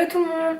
tout le monde.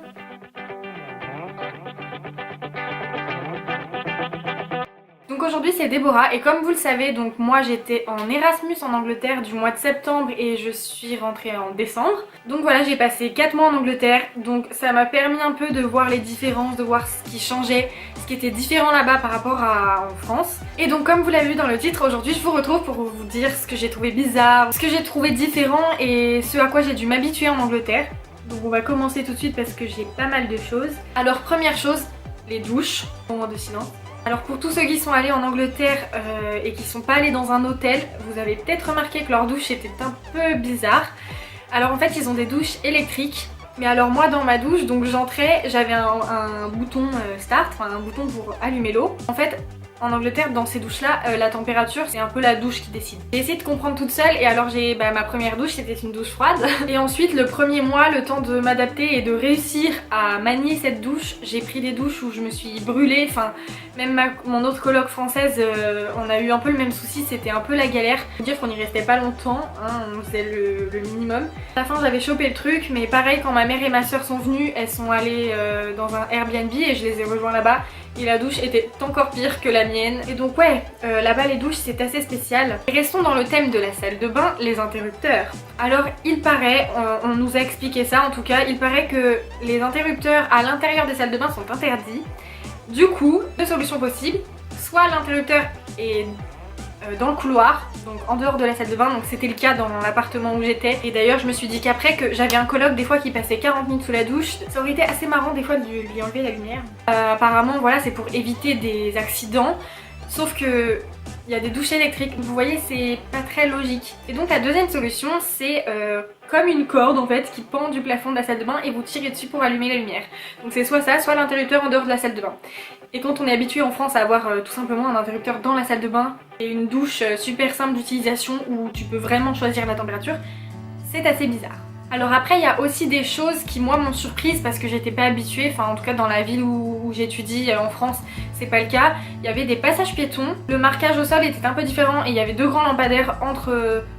Donc aujourd'hui c'est Déborah et comme vous le savez, donc moi j'étais en Erasmus en Angleterre du mois de septembre et je suis rentrée en décembre. Donc voilà, j'ai passé 4 mois en Angleterre, donc ça m'a permis un peu de voir les différences, de voir ce qui changeait, ce qui était différent là-bas par rapport à en France. Et donc comme vous l'avez vu dans le titre, aujourd'hui je vous retrouve pour vous dire ce que j'ai trouvé bizarre, ce que j'ai trouvé différent et ce à quoi j'ai dû m'habituer en Angleterre. Donc on va commencer tout de suite parce que j'ai pas mal de choses. Alors première chose, les douches, moment de silence. Alors pour tous ceux qui sont allés en Angleterre et qui sont pas allés dans un hôtel, vous avez peut-être remarqué que leur douche était un peu bizarre. Alors en fait ils ont des douches électriques. Mais alors moi dans ma douche, donc j'entrais, j'avais un bouton start, enfin un bouton pour allumer l'eau. En fait en Angleterre dans ces douches là, la température c'est un peu la douche qui décide. J'ai essayé de comprendre toute seule et alors ma première douche c'était une douche froide. Et ensuite le premier mois, le temps de m'adapter et de réussir à manier cette douche, j'ai pris des douches où je me suis brûlée, enfin même mon autre coloc française, on a eu un peu le même souci, c'était un peu la galère. Faut dire qu'on y restait pas longtemps, hein, on faisait le minimum. À la fin j'avais chopé le truc, mais pareil quand ma mère et ma soeur sont venues, elles sont allées dans un Airbnb et je les ai rejoints là-bas. Et la douche était encore pire que la mienne. Et donc ouais, là-bas les douches c'est assez spécial. Et restons dans le thème de la salle de bain, les interrupteurs. Alors il paraît, on nous a expliqué ça en tout cas, il paraît que les interrupteurs à l'intérieur des salles de bain sont interdits. Du coup, deux solutions possibles. Soit l'interrupteur est dans le couloir, donc en dehors de la salle de bain, donc c'était le cas dans l'appartement où j'étais. Et d'ailleurs je me suis dit qu'après que j'avais un coloc des fois qui passait 40 minutes sous la douche, ça aurait été assez marrant des fois de lui enlever la lumière. Apparemment voilà, c'est pour éviter des accidents, sauf que il y a des douches électriques, vous voyez c'est pas très logique. Et donc la deuxième solution c'est comme une corde en fait qui pend du plafond de la salle de bain et vous tirez dessus pour allumer la lumière. Donc c'est soit ça, soit l'interrupteur en dehors de la salle de bain. Et quand on est habitué en France à avoir tout simplement un interrupteur dans la salle de bain et une douche super simple d'utilisation où tu peux vraiment choisir la température, c'est assez bizarre. Alors après il y a aussi des choses qui moi m'ont surprise parce que j'étais pas habituée, enfin en tout cas dans la ville où j'étudie en France c'est pas le cas. Il y avait des passages piétons, le marquage au sol était un peu différent et il y avait deux grands lampadaires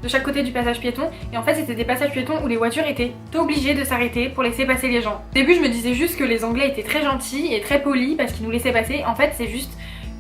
de chaque côté du passage piéton. Et en fait c'était des passages piétons où les voitures étaient obligées de s'arrêter pour laisser passer les gens. Au début je me disais juste que les Anglais étaient très gentils et très polis parce qu'ils nous laissaient passer. En fait c'est juste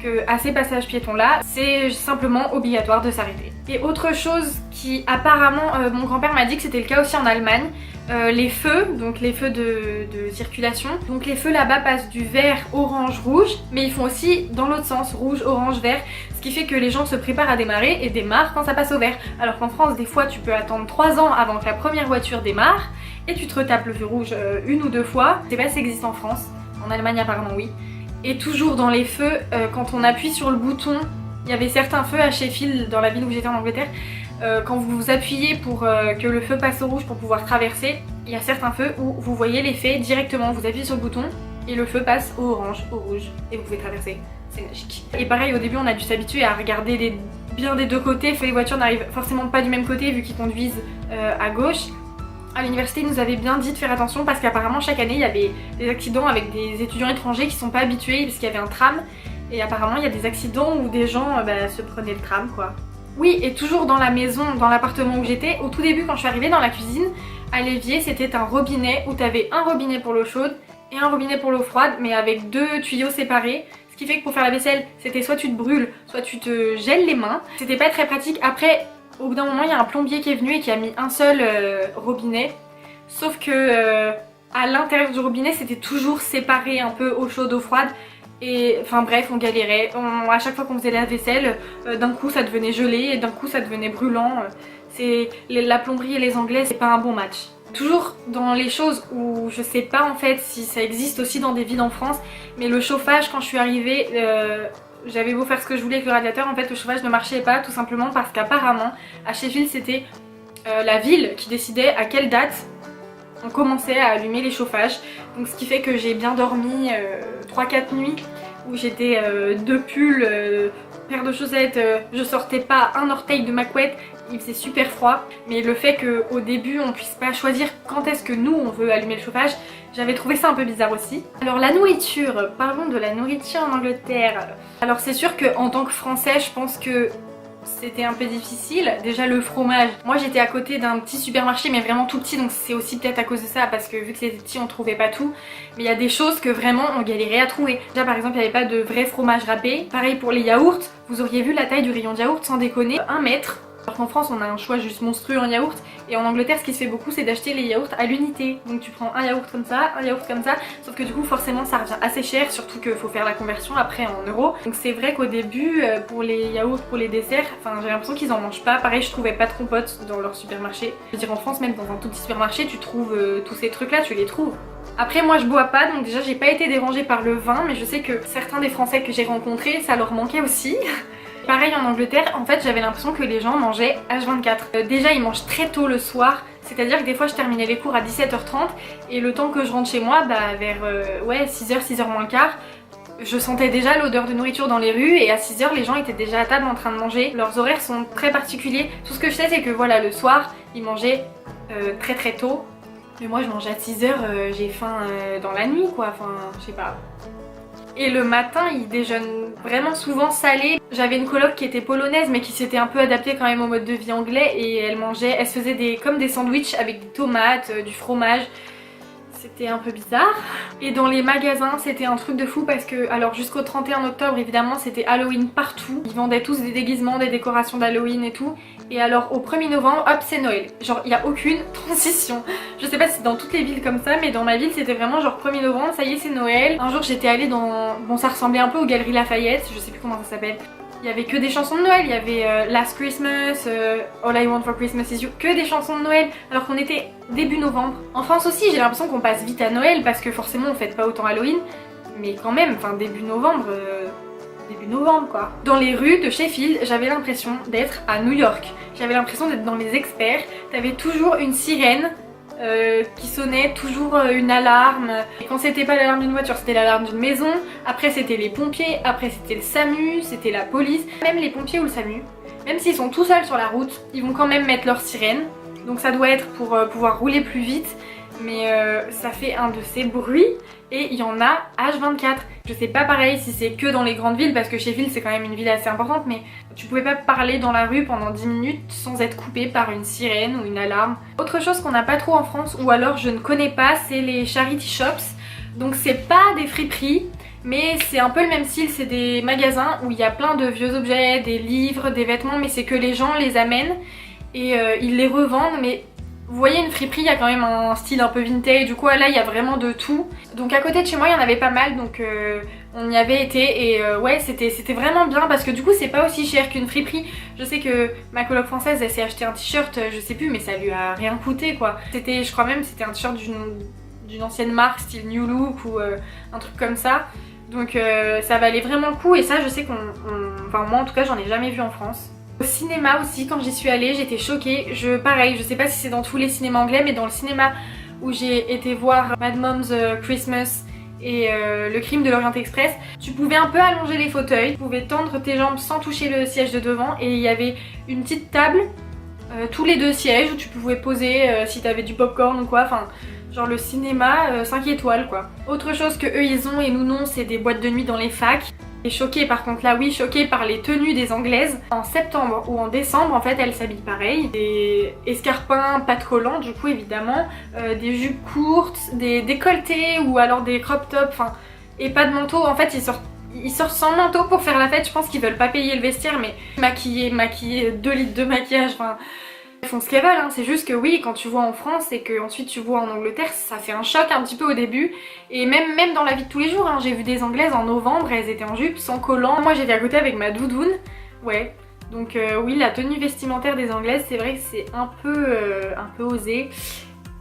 que à ces passages piétons là, c'est simplement obligatoire de s'arrêter. Et autre chose qui apparemment, mon grand-père m'a dit que c'était le cas aussi en Allemagne, les feux, donc les feux de circulation. Donc les feux là-bas passent du vert, orange, rouge, mais ils font aussi dans l'autre sens, rouge, orange, vert, ce qui fait que les gens se préparent à démarrer et démarrent quand ça passe au vert. Alors qu'en France, des fois, tu peux attendre 3 ans avant que la première voiture démarre et tu te retapes le feu rouge une ou deux fois. Je sais pas si ça existe en France, en Allemagne apparemment oui. Et toujours dans les feux, quand on appuie sur le bouton, il y avait certains feux à Sheffield, dans la ville où j'étais en Angleterre, quand vous appuyez pour que le feu passe au rouge pour pouvoir traverser, il y a certains feux où vous voyez l'effet directement, vous appuyez sur le bouton et le feu passe au orange, au rouge et vous pouvez traverser, c'est magique. Et pareil au début on a dû s'habituer à regarder bien des deux côtés, les voitures n'arrivent forcément pas du même côté vu qu'ils conduisent à gauche. À l'université, ils nous avaient bien dit de faire attention parce qu'apparemment chaque année il y avait des accidents avec des étudiants étrangers qui sont pas habitués parce qu'il y avait un tram et apparemment il y a des accidents où des gens se prenaient le tram quoi. Oui, et toujours dans la maison, dans l'appartement où j'étais, au tout début quand je suis arrivée dans la cuisine, à l'évier c'était un robinet où t'avais un robinet pour l'eau chaude et un robinet pour l'eau froide mais avec deux tuyaux séparés. Ce qui fait que pour faire la vaisselle c'était soit tu te brûles, soit tu te gèles les mains. C'était pas très pratique. Après au bout d'un moment il y a un plombier qui est venu et qui a mis un seul robinet. Sauf que à l'intérieur du robinet c'était toujours séparé un peu eau chaude, eau froide. Et enfin bref on galérait. À chaque fois qu'on faisait la vaisselle, d'un coup ça devenait gelé et d'un coup ça devenait brûlant. La plomberie et les Anglais c'est pas un bon match. Toujours dans les choses où je sais pas en fait si ça existe aussi dans des villes en France, mais le chauffage quand je suis arrivée, j'avais beau faire ce que je voulais avec le radiateur, en fait le chauffage ne marchait pas tout simplement parce qu'apparemment à Sheffield c'était la ville qui décidait à quelle date on commençait à allumer les chauffages. Donc ce qui fait que j'ai bien dormi 3-4 nuits où j'étais deux pulls, paire de chaussettes, je sortais pas un orteil de ma couette, il faisait super froid. Mais le fait qu'au début on puisse pas choisir quand est-ce que nous on veut allumer le chauffage, j'avais trouvé ça un peu bizarre aussi. Alors la nourriture, parlons de la nourriture en Angleterre. Alors c'est sûr qu'en tant que Français je pense que c'était un peu difficile. Déjà le fromage, moi j'étais à côté d'un petit supermarché mais vraiment tout petit, donc c'est aussi peut-être à cause de ça parce que vu que c'était petit on trouvait pas tout. Mais il y a des choses que vraiment on galérait à trouver. Déjà par exemple il n'y avait pas de vrai fromage râpé. Pareil pour les yaourts, vous auriez vu la taille du rayon de yaourt sans déconner, 1 mètre. Alors qu'en France on a un choix juste monstrueux en yaourt, et en Angleterre ce qui se fait beaucoup c'est d'acheter les yaourts à l'unité. Donc tu prends un yaourt comme ça, un yaourt comme ça, sauf que du coup forcément ça revient assez cher, surtout qu'il faut faire la conversion après en euros. Donc c'est vrai qu'au début pour les yaourts, pour les desserts, enfin j'ai l'impression qu'ils en mangent pas. Pareil je trouvais pas de compote dans leur supermarché. Je veux dire en France même dans un tout petit supermarché tu trouves tous ces trucs là, tu les trouves. Après moi je bois pas, donc déjà j'ai pas été dérangée par le vin, mais je sais que certains des Français que j'ai rencontrés ça leur manquait aussi. Pareil en Angleterre, en fait j'avais l'impression que les gens mangeaient H24. Déjà ils mangent très tôt le soir, c'est-à-dire que des fois je terminais les cours à 17h30 et le temps que je rentre chez moi, vers 6h, 6h moins le quart, je sentais déjà l'odeur de nourriture dans les rues et à 6h les gens étaient déjà à table en train de manger. Leurs horaires sont très particuliers. Tout ce que je sais c'est que voilà le soir ils mangeaient très très tôt. Mais moi je mange à 6h, j'ai faim dans la nuit quoi, enfin je sais pas. Et le matin ils déjeunent vraiment souvent salé. J'avais une coloc qui était polonaise mais qui s'était un peu adaptée quand même au mode de vie anglais et elle se faisait comme des sandwichs avec des tomates, du fromage. C'était un peu bizarre. Et dans les magasins c'était un truc de fou parce que alors jusqu'au 31 octobre évidemment c'était Halloween partout. Ils vendaient tous des déguisements, des décorations d'Halloween et tout. Et alors au 1er novembre hop c'est Noël. Genre il n'y a aucune transition. Je sais pas si c'est dans toutes les villes comme ça mais dans ma ville c'était vraiment genre 1er novembre ça y est c'est Noël. Un jour j'étais allée dans... Bon ça ressemblait un peu aux Galeries Lafayette, je sais plus comment ça s'appelle. Il y avait que des chansons de Noël, il y avait Last Christmas, All I Want for Christmas Is You, que des chansons de Noël alors qu'on était début novembre. En France aussi j'ai l'impression qu'on passe vite à Noël parce que forcément on fête pas autant Halloween, mais quand même, enfin début novembre quoi. Dans les rues de Sheffield j'avais l'impression d'être à New York, j'avais l'impression d'être dans les experts, t'avais toujours une sirène qui sonnait, toujours une alarme. Et quand c'était pas l'alarme d'une voiture, c'était l'alarme d'une maison. Après c'était les pompiers, après c'était le SAMU, c'était la police. Même les pompiers ou le SAMU, même s'ils sont tout seuls sur la route, ils vont quand même mettre leur sirène. Donc ça doit être pour pouvoir rouler plus vite. Mais ça fait un de ces bruits et il y en a H24. Je sais pas pareil si c'est que dans les grandes villes parce que Sheffield c'est quand même une ville assez importante, mais tu pouvais pas parler dans la rue pendant 10 minutes sans être coupé par une sirène ou une alarme. Autre chose qu'on n'a pas trop en France ou alors je ne connais pas, c'est les charity shops. Donc c'est pas des friperies mais c'est un peu le même style, c'est des magasins où il y a plein de vieux objets, des livres, des vêtements, mais c'est que les gens les amènent et ils les revendent. Mais vous voyez une friperie, il y a quand même un style un peu vintage, du coup là il y a vraiment de tout. Donc à côté de chez moi il y en avait pas mal, donc on y avait été et ouais c'était vraiment bien parce que du coup c'est pas aussi cher qu'une friperie. Je sais que ma coloc française elle s'est acheté un t-shirt, je sais plus mais ça lui a rien coûté quoi. C'était, je crois même c'était un t-shirt d'une ancienne marque style New Look ou un truc comme ça. Donc ça valait vraiment le coup et ça je sais enfin moi en tout cas j'en ai jamais vu en France. Au cinéma aussi, quand j'y suis allée, j'étais choquée. Pareil, je sais pas si c'est dans tous les cinémas anglais, mais dans le cinéma où j'ai été voir Mad Mom's Christmas et Le Crime de l'Orient Express, tu pouvais un peu allonger les fauteuils, tu pouvais tendre tes jambes sans toucher le siège de devant et il y avait une petite table, tous les 2 sièges où tu pouvais poser si t'avais du popcorn ou quoi, enfin... Genre le cinéma 5 étoiles quoi. Autre chose que eux ils ont et nous non, c'est des boîtes de nuit dans les facs. Et choquée par contre là oui, choquée par les tenues des anglaises. En septembre ou en décembre en fait elles s'habillent pareil. Des escarpins pas de collants du coup évidemment, des jupes courtes, des décolletés ou alors des crop tops, enfin et pas de manteau. En fait ils sortent sans manteau pour faire la fête, je pense qu'ils veulent pas payer le vestiaire mais maquiller 2 litres de maquillage, enfin... Ils font ce qu'elles veulent, hein. C'est juste que oui, quand tu vois en France et que ensuite tu vois en Angleterre, ça fait un choc un petit peu au début. Et même dans la vie de tous les jours, hein, j'ai vu des Anglaises en novembre, elles étaient en jupe, sans collant. Moi j'étais à côté avec ma doudoune, ouais. Donc oui, la tenue vestimentaire des Anglaises, c'est vrai que c'est un peu osé.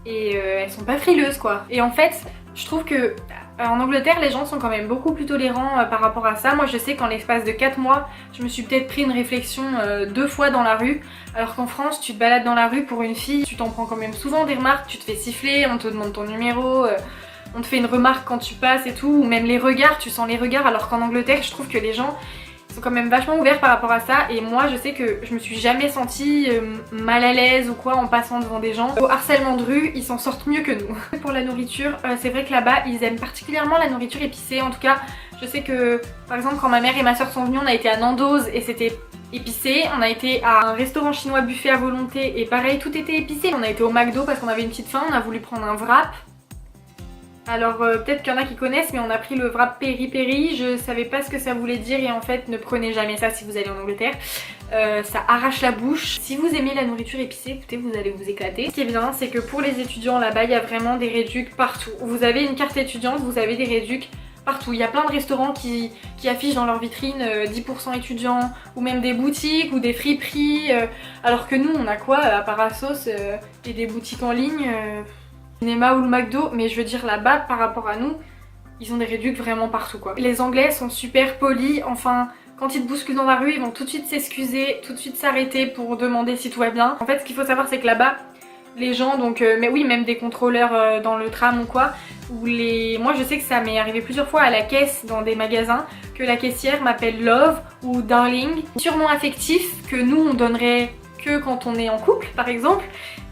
Et elles sont pas frileuses quoi. Et en fait, je trouve que en Angleterre, les gens sont quand même beaucoup plus tolérants par rapport à ça. Moi je sais qu'en l'espace de 4 mois, je me suis peut-être pris une réflexion 2 fois dans la rue. Alors qu'en France, tu te balades dans la rue pour une fille, tu t'en prends quand même souvent des remarques, tu te fais siffler, on te demande ton numéro, on te fait une remarque quand tu passes et tout. Ou même les regards, tu sens les regards, alors qu'en Angleterre, je trouve que les gens sont quand même vachement ouverts par rapport à ça. Et moi je sais que je me suis jamais sentie mal à l'aise ou quoi en passant devant des gens. Au harcèlement de rue, ils s'en sortent mieux que nous. Pour la nourriture, c'est vrai que là-bas ils aiment particulièrement la nourriture épicée. En tout cas je sais que par exemple quand ma mère et ma soeur sont venues, on a été à Nando's et c'était épicé. On a été à un restaurant chinois buffet à volonté et pareil, tout était épicé. On a été au McDo parce qu'on avait une petite faim, on a voulu prendre un wrap. Alors peut-être qu'il y en a qui connaissent, mais on a pris le wrap peri peri. Je savais pas ce que ça voulait dire et en fait ne prenez jamais ça si vous allez en Angleterre. Ça arrache la bouche. Si vous aimez la nourriture épicée, écoutez, vous allez vous éclater. Ce qui est bien, c'est que pour les étudiants là-bas, il y a vraiment des réducs partout. Vous avez une carte étudiante, vous avez des réducs partout. Il y a plein de restaurants qui affichent dans leur vitrine 10% étudiants, ou même des boutiques ou des friperies. Alors que nous, on a quoi à part Assos et des boutiques en ligne cinéma ou le McDo, mais je veux dire là-bas par rapport à nous, ils ont des réducs vraiment partout quoi. Les Anglais sont super polis, enfin quand ils te bousculent dans la rue, ils vont tout de suite s'excuser, tout de suite s'arrêter pour demander si tout va bien. En fait ce qu'il faut savoir c'est que là-bas, les gens donc, mais oui même des contrôleurs dans le tram ou quoi, ou moi je sais que ça m'est arrivé plusieurs fois à la caisse dans des magasins, que la caissière m'appelle Love ou Darling, surnom affectif que nous on donnerait que quand on est en couple par exemple.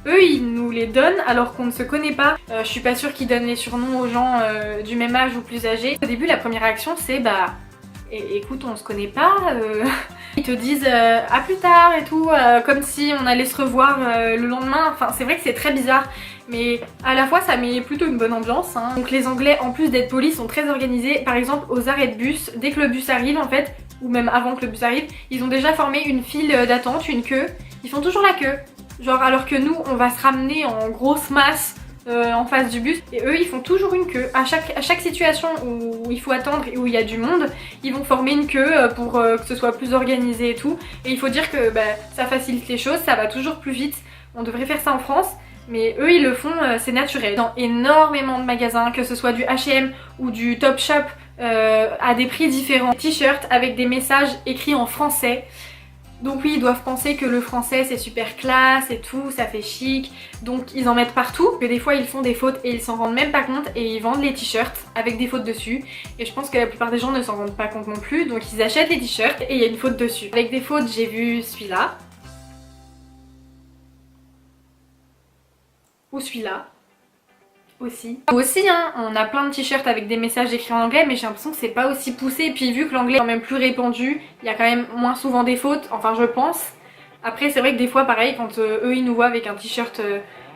Eux ils nous les donnent alors qu'on ne se connaît pas. Je suis pas sûre qu'ils donnent les surnoms aux gens du même âge ou plus âgés. Au début la première réaction c'est bah écoute on se connaît pas. Ils te disent à plus tard et tout, comme si on allait se revoir le lendemain. Enfin c'est vrai que c'est très bizarre mais à la fois ça met plutôt une bonne ambiance hein. Donc les Anglais en plus d'être polis sont très organisés. Par exemple aux arrêts de bus, dès que le bus arrive en fait, ou même avant que le bus arrive, ils ont déjà formé une file d'attente, une queue. Ils font toujours la queue. Genre alors que nous on va se ramener en grosse masse en face du bus et eux ils font toujours une queue. À chaque situation où il faut attendre et où il y a du monde, ils vont former une queue pour que ce soit plus organisé et tout. Et il faut dire que ça facilite les choses, ça va toujours plus vite. On devrait faire ça en France. Mais eux ils le font, c'est naturel. Dans énormément de magasins, que ce soit du H&M ou du Topshop à des prix différents. T-shirts avec des messages écrits en français. Donc oui, ils doivent penser que le français c'est super classe et tout, ça fait chic, donc ils en mettent partout. Mais des fois ils font des fautes et ils s'en rendent même pas compte et ils vendent les t-shirts avec des fautes dessus. Et je pense que la plupart des gens ne s'en rendent pas compte non plus, donc ils achètent les t-shirts et il y a une faute dessus. Avec des fautes, j'ai vu celui-là. Ou celui-là. Aussi hein, on a plein de t-shirts avec des messages écrits en anglais mais j'ai l'impression que c'est pas aussi poussé et puis vu que l'anglais est quand même plus répandu, il y a quand même moins souvent des fautes, enfin je pense. Après c'est vrai que des fois pareil quand eux ils nous voient avec un t-shirt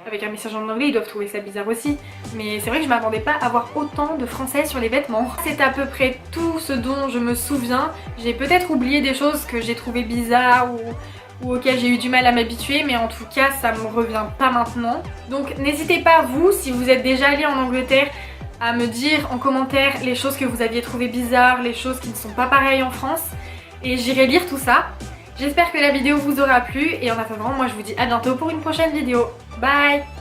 avec un message en anglais ils doivent trouver ça bizarre aussi. Mais c'est vrai que je m'attendais pas à voir autant de français sur les vêtements. C'est à peu près tout ce dont je me souviens. J'ai peut-être oublié des choses que j'ai trouvé bizarres ou auquel j'ai eu du mal à m'habituer, mais en tout cas ça me revient pas maintenant. Donc n'hésitez pas vous, si vous êtes déjà allé en Angleterre, à me dire en commentaire les choses que vous aviez trouvées bizarres, les choses qui ne sont pas pareilles en France, et j'irai lire tout ça. J'espère que la vidéo vous aura plu et en attendant moi je vous dis à bientôt pour une prochaine vidéo. Bye!